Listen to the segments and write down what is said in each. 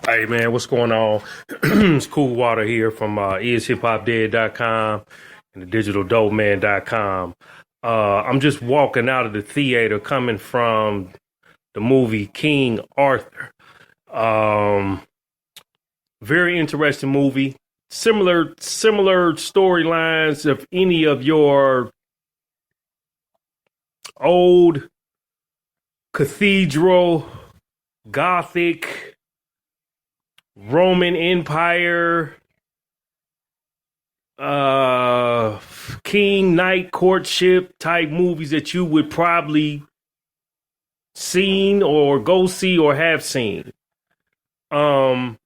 Hey man, what's going on? It's Cool Water here from ishiphopdead.com and the digitaldopeman.com. I'm just walking out of the theater coming from the movie King Arthur. Um, Very interesting movie. Similar storylines of any of your old cathedral, Gothic, Roman Empire, king knight courtship type movies that you would probably seen or go see or have seen. Um,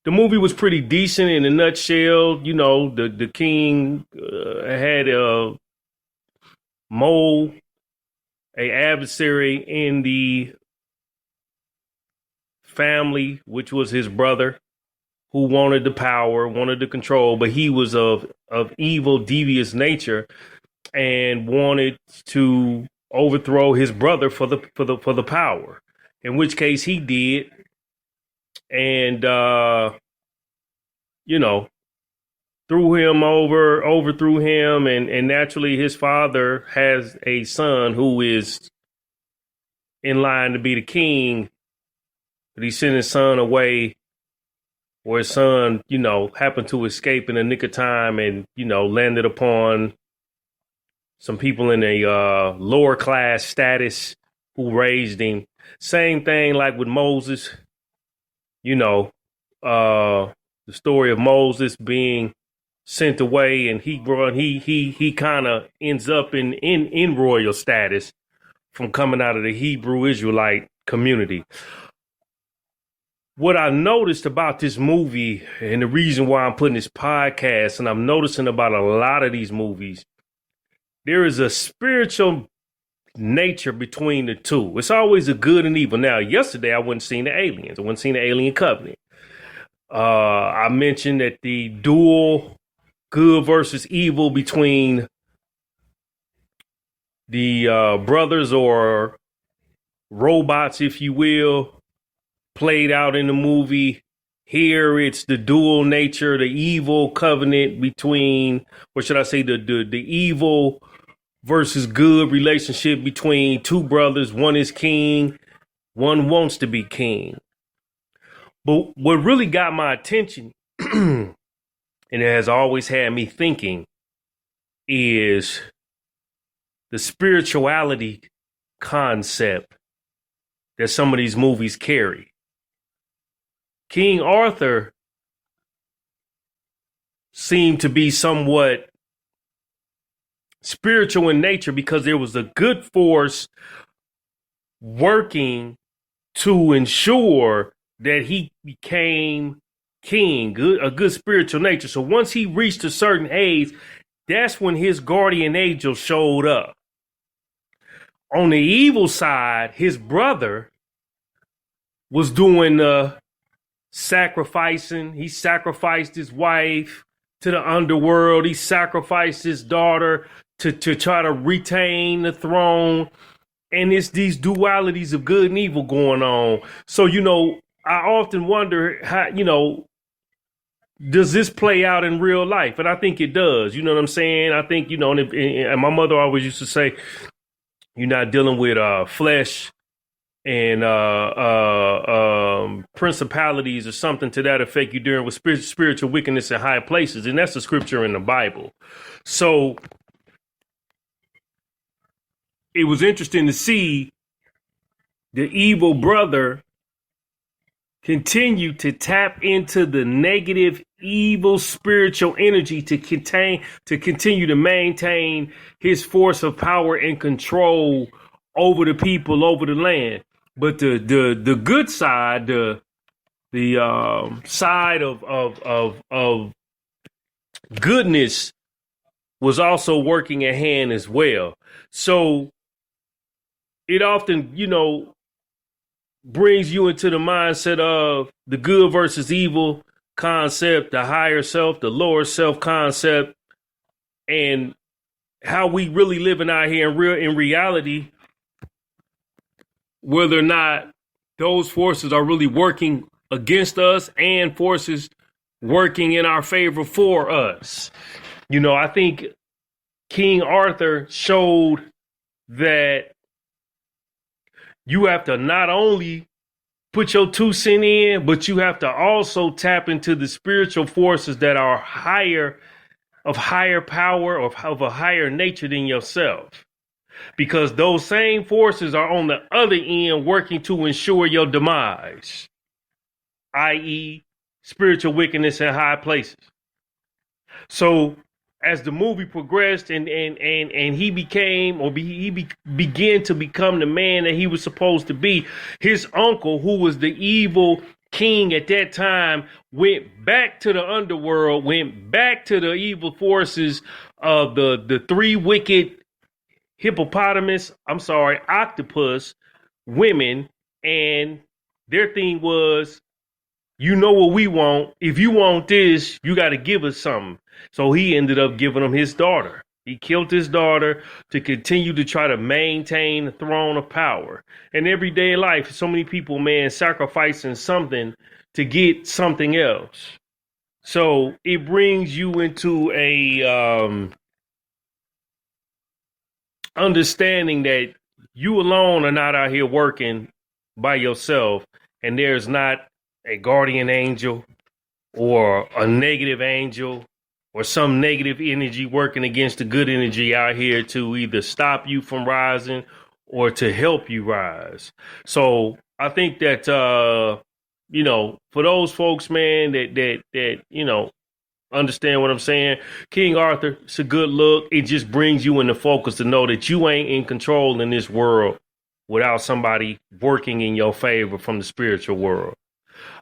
the movie was pretty decent in a nutshell. You know, the king had a mole, a adversary in the family, which was his brother, who wanted the power, wanted the control, but he was of evil, devious nature, and wanted to overthrow his brother for the power. In which case he did, and you know, overthrew him, and naturally his father has a son who is in line to be the king, but he sent his son away, or his son, happened to escape in the nick of time and, landed upon some people in a lower class status who raised him. Same thing like with Moses, the story of Moses being sent away, and he kind of ends up in royal status from coming out of the Hebrew Israelite community. What I noticed about this movie, and the reason why I'm putting this podcast, and I'm noticing about a lot of these movies, there is a spiritual nature between the two. It's always a good and evil. Now, yesterday I wasn't seeing the aliens. I wasn't seeing the alien covenant. I mentioned that the dual good versus evil between the brothers, or robots, if you will, played out in the movie. Here it's the dual nature, the evil covenant between, or should I say the evil versus good relationship between two brothers. One is king, one wants to be king. But what really got my attention, and it has always had me thinking, is the spirituality concept that some of these movies carry. King Arthur seemed to be somewhat spiritual in nature because there was a good force working to ensure that he became king, a good spiritual nature. So once he reached a certain age, that's when his guardian angel showed up. On the evil side, his brother was doing sacrificing. He sacrificed his wife to the underworld. He sacrificed his daughter to try to retain the throne. And it's these dualities of good and evil going on. So, I often wonder how, does this play out in real life? And I think it does. You know what I'm saying? I think, and my mother always used to say, you're not dealing with flesh and principalities or something to that effect. You're dealing with spiritual wickedness in high places. And that's the scripture in the Bible. So it was interesting to see the evil brother continue to tap into the negative, evil spiritual energy to continue to maintain his force of power and control over the people, over the land. But the good side, the side of goodness was also working at hand as well. So it often, brings you into the mindset of the good versus evil concept, the higher self, the lower self concept, and how we really living out here in reality, whether or not those forces are really working against us and forces working in our favor for us. I think King Arthur showed that you have to not only put your 2 cents in, but you have to also tap into the spiritual forces that are of higher power, of a higher nature than yourself. Because those same forces are on the other end working to ensure your demise, i.e., spiritual wickedness in high places. So as the movie progressed and he became, or he began to become the man that he was supposed to be, his uncle, who was the evil king at that time, went back to the underworld, went back to the evil forces of the three wicked octopus women, and their thing was, what we want. If you want this, you got to give us something. So he ended up giving him his daughter. He killed his daughter to continue to try to maintain the throne of power. In everyday life, so many people, man, sacrificing something to get something else. So it brings you into a understanding that you alone are not out here working by yourself, and there's not a guardian angel or a negative angel or some negative energy working against the good energy out here to either stop you from rising or to help you rise. So I think that, for those folks, man, that understand what I'm saying, King Arthur, it's a good look. It just brings you into focus to know that you ain't in control in this world without somebody working in your favor from the spiritual world.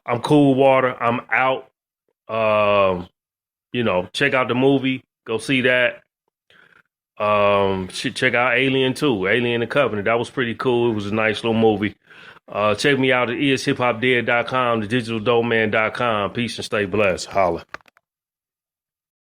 I'm Cool Water. I'm out. Check out the movie. Go see that. Should check out Alien too. Alien the Covenant. That was pretty cool. It was a nice little movie. Check me out at ishiphopdead.com, thedigitaldopeman.com. Peace and stay blessed. Holla.